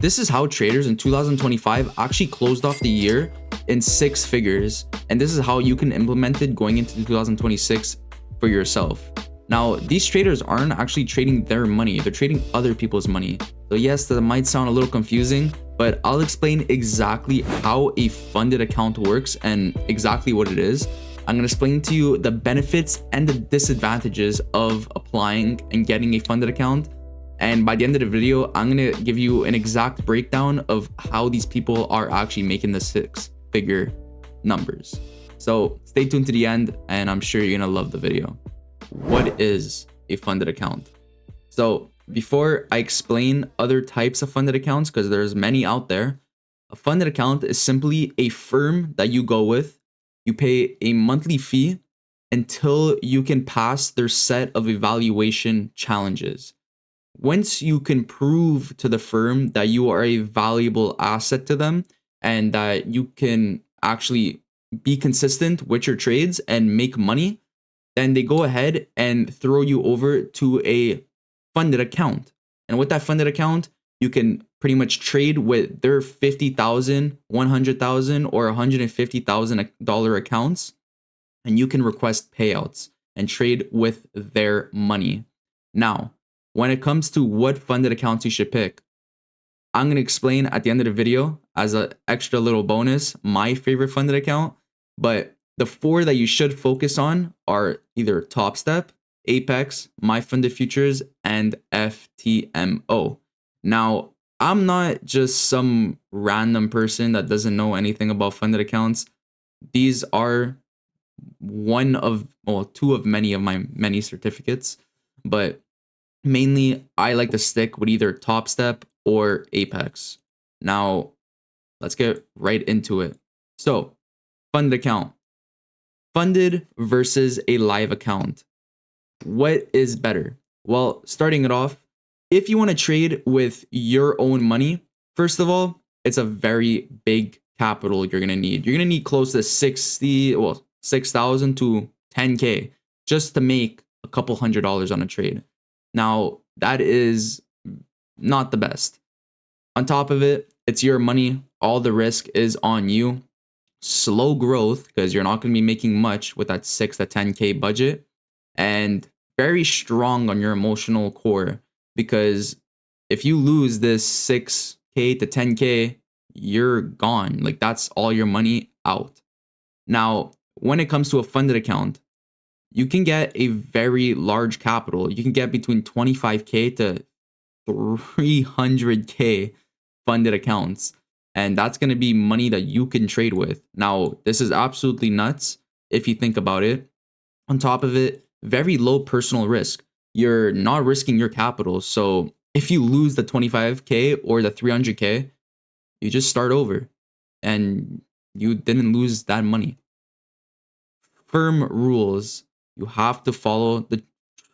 This is how traders in 2025 actually closed off the year in 6 figures, and this is how you can implement it going into 2026 for yourself. Now, these traders aren't actually trading their money, they're trading other people's money. So yes, that might sound a little confusing, but I'll explain exactly how a funded account works and exactly what it is. I'm going to explain to you the benefits and the disadvantages of applying and getting a funded account. And by the end of the video, I'm going to give you an exact breakdown of how these people are actually making the 6-figure numbers. So stay tuned to the end, and I'm sure you're going to love the video. What is a funded account? So before I explain other types of funded accounts, because there's many out there, a funded account is simply a firm that you go with. You pay a monthly fee until you can pass their set of evaluation challenges. Once you can prove to the firm that you are a valuable asset to them and that you can actually be consistent with your trades and make money, then they go ahead and throw you over to a funded account. And with that funded account, you can pretty much trade with their $50,000, $100,000, or $150,000 accounts, and you can request payouts and trade with their money. Now, when it comes to what funded accounts you should pick, I'm going to explain at the end of the video as an extra little bonus my favorite funded account, but the 4 that you should focus on are either Top Step, Apex, My Funded Futures, and FTMO. Now, I'm not just some random person that doesn't know anything about funded accounts. These are two of many certificates, but mainly I like to stick with either Top Step or Apex. Now, let's get right into it. So, funded account. Funded versus a live account. What is better? Well, starting it off, if you want to trade with your own money, first of all, it's a very big capital you're going to need. You're going to need close to 6,000 to 10K just to make a couple $100s on a trade. Now, that is not the best. On top of it, it's your money. All the risk is on you. Slow growth, because you're not going to be making much with that 6 to 10K budget, and very strong on your emotional core, because if you lose this 6K to 10K, you're gone. Like, that's all your money out. Now, when it comes to a funded account, you can get a very large capital. You can get between 25K to 300K funded accounts. And that's going to be money that you can trade with. Now, this is absolutely nuts if you think about it. On top of it, very low personal risk. You're not risking your capital. So if you lose the 25K or the 300K, you just start over and you didn't lose that money. Firm rules. You have to follow the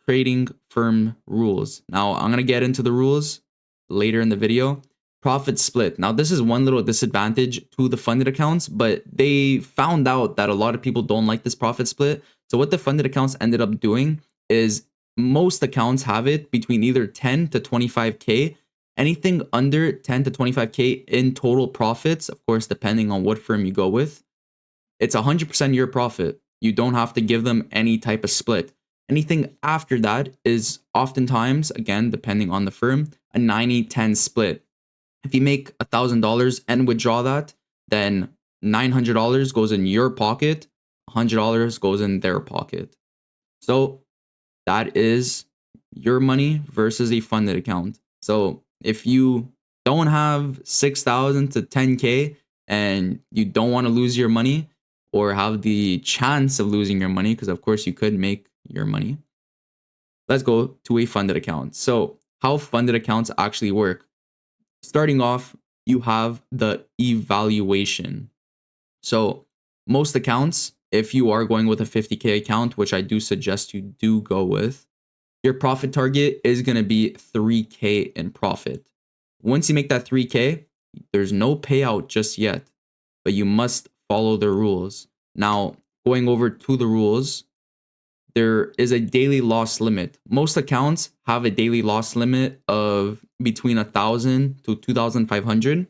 trading firm rules. Now, I'm going to get into the rules later in the video. Profit split. Now, this is one little disadvantage to the funded accounts, but they found out that a lot of people don't like this profit split. So what the funded accounts ended up doing is most accounts have it between either 10 to 25K. Anything under 10 to 25K in total profits, of course, depending on what firm you go with, it's 100% your profit. You don't have to give them any type of split. Anything after that is oftentimes, again, depending on the firm, a 90-10 split. If you make $1,000 and withdraw that, then $900 goes in your pocket, $100 goes in their pocket. So that is your money versus a funded account. So if you don't have 6,000 to 10K and you don't want to lose your money or have the chance of losing your money, because of course you could make your money, let's go to a funded account. So how funded accounts actually work. Starting off, you have the evaluation. So most accounts, if you are going with a 50K account, which I do suggest you do go with, your profit target is going to be 3K in profit. Once you make that 3K, there's no payout just yet, but you must follow the rules. Now, going over to the rules, there is a daily loss limit. Most accounts have a daily loss limit of between 1,000 to 2,500.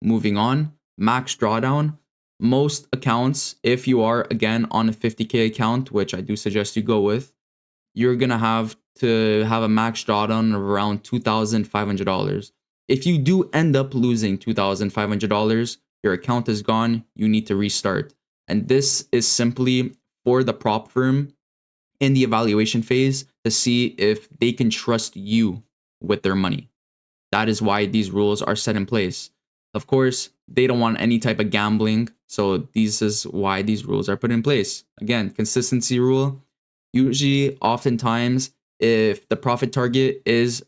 Moving on, max drawdown. Most accounts, if you are again on a 50K account, which I do suggest you go with, you're gonna have to have a max drawdown of around $2,500. If you do end up losing $2,500, your account is gone, you need to restart. And this is simply for the prop firm in the evaluation phase to see if they can trust you with their money. That is why these rules are set in place. Of course, they don't want any type of gambling, so this is why these rules are put in place. Again, consistency rule. Usually, oftentimes, if the profit target is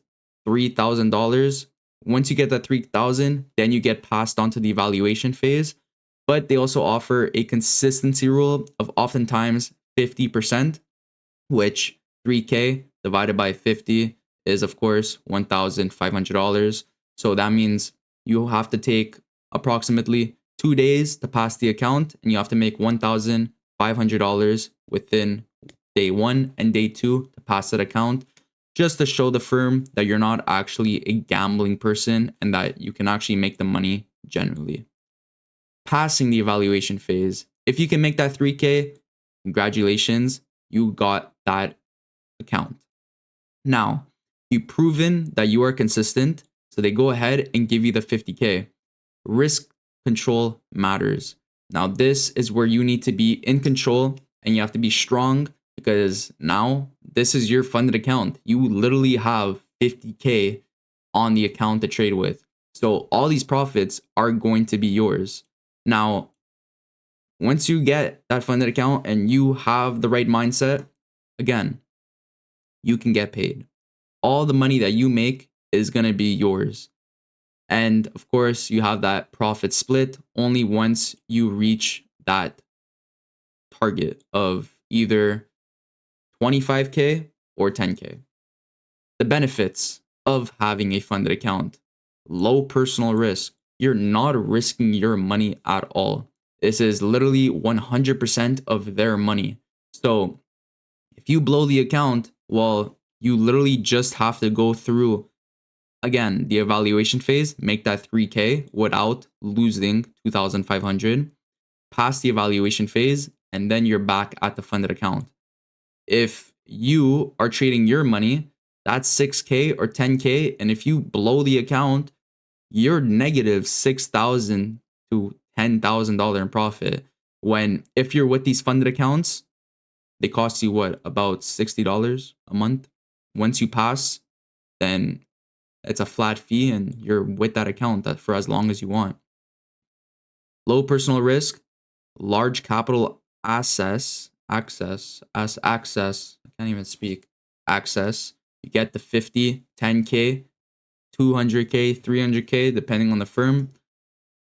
$3,000, once you get that 3,000, then you get passed on to the evaluation phase. But they also offer a consistency rule of oftentimes 50%, which 3K divided by 50 is, of course, $1,500. So that means you have to take approximately 2 days to pass the account, and you have to make $1,500 within day one and day two to pass that account, just to show the firm that you're not actually a gambling person and that you can actually make the money genuinely. Passing the evaluation phase, if you can make that 3K, congratulations, you got that account. Now, you've proven that you are consistent, so they go ahead and give you the 50K. Risk control matters. Now, this is where you need to be in control and you have to be strong, because now this is your funded account. You literally have 50K on the account to trade with. So all these profits are going to be yours. Now, once you get that funded account and you have the right mindset, again, you can get paid. All the money that you make is going to be yours. And of course, you have that profit split only once you reach that target of either 25K or 10K. The benefits of having a funded account: low personal risk. You're not risking your money at all. This is literally 100% of their money. So if you blow the account, well, you literally just have to go through, again, the evaluation phase, make that 3K without losing 2,500, pass the evaluation phase, and then you're back at the funded account. If you are trading your money, that's 6K or 10K, and if you blow the account, you're negative $6,000 to $10,000 in profit. When if you're with these funded accounts, they cost you what, about $60 a month. Once you pass, then it's a flat fee and you're with that account for as long as you want. Low personal risk, large capital access. I can't even speak. Access. You get the 50, 10K, 200K, 300K, depending on the firm.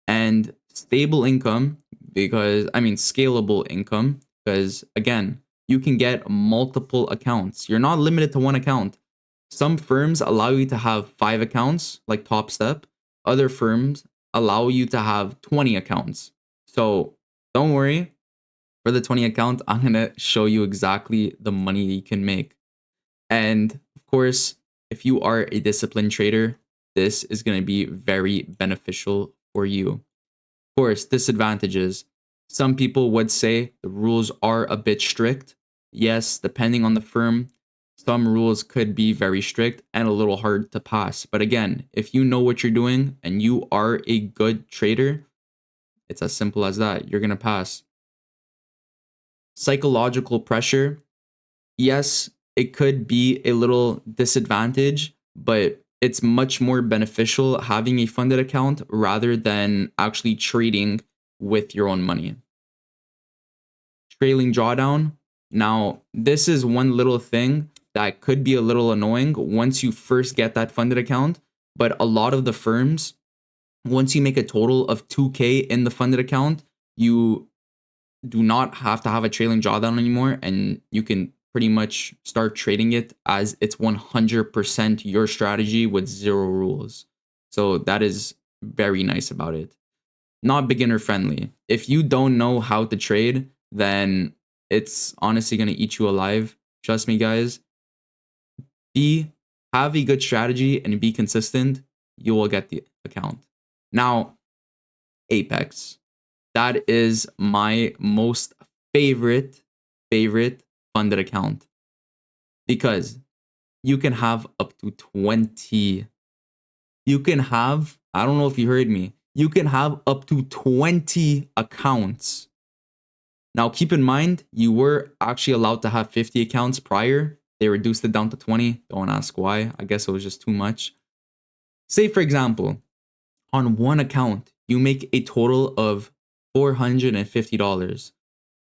And stable income, scalable income, because again, you can get multiple accounts. You're not limited to one account. Some firms allow you to have 5 accounts, like Top Step. Other firms allow you to have 20 accounts. So don't worry. For the 20 account, I'm going to show you exactly the money you can make. And of course, if you are a disciplined trader, this is going to be very beneficial for you. Of course, disadvantages. Some people would say the rules are a bit strict. Yes, depending on the firm, some rules could be very strict and a little hard to pass. But again, if you know what you're doing and you are a good trader, it's as simple as that. You're going to pass. Psychological pressure. Yes, it could be a little disadvantage, but it's much more beneficial having a funded account rather than actually trading with your own money. Trailing drawdown. Now, this is one little thing that could be a little annoying once you first get that funded account, but a lot of the firms, once you make a total of 2K in the funded account, you do not have to have a trailing drawdown anymore, and you can pretty much start trading it as it's 100% your strategy with 0 rules. So that is very nice about it. Not beginner friendly. If you don't know how to trade, then it's honestly going to eat you alive. Trust me, guys. Have a good strategy and be consistent. You will get the account. Now, Apex. That is my most favorite funded account because you can have up to 20. You can have, I don't know if you heard me, you can have up to 20 accounts. Now, keep in mind, you were actually allowed to have 50 accounts prior. They reduced it down to 20. Don't ask why. I guess it was just too much. Say, for example, on one account, you make a total of $450.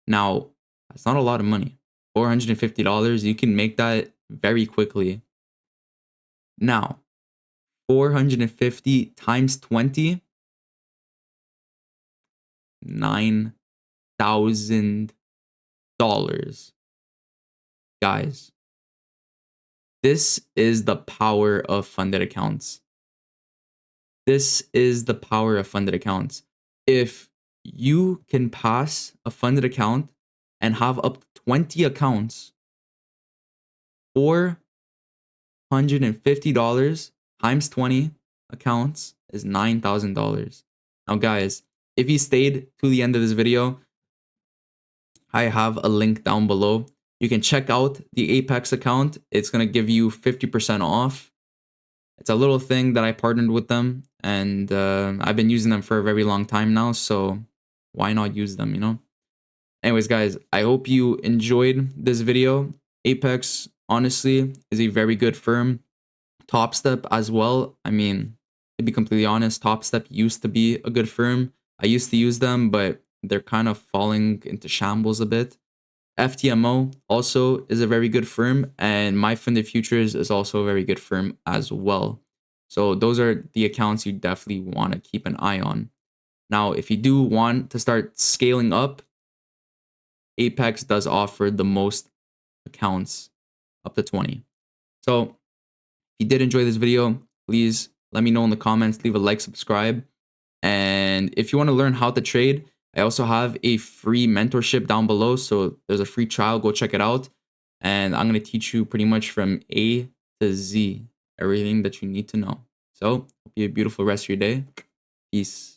Now, that's not a lot of money. $450, you can make that very quickly. Now, 450 times 20, $9,000. Guys, this is the power of funded accounts. This is the power of funded accounts. If you can pass a funded account and have up to 20 accounts, $450 times 20 accounts is $9,000. Now, guys, if you stayed to the end of this video, I have a link down below. You can check out the Apex account. It's going to give you 50% off. It's a little thing that I partnered with them, and I've been using them for a very long time now, so why not use them, you know? Anyways, guys, I hope you enjoyed this video. Apex, honestly, is a very good firm. Top Step as well. I mean, to be completely honest, Top Step used to be a good firm. I used to use them, but they're kind of falling into shambles a bit. FTMO also is a very good firm, and My Funded Futures is also a very good firm as well. So those are the accounts you definitely want to keep an eye on. Now, if you do want to start scaling up, Apex does offer the most accounts, up to 20. So if you did enjoy this video, please let me know in the comments, leave a like, subscribe. And if you want to learn how to trade, I also have a free mentorship down below. So there's a free trial. Go check it out. And I'm going to teach you pretty much from A to Z, everything that you need to know. So hope you have a beautiful rest of your day. Peace.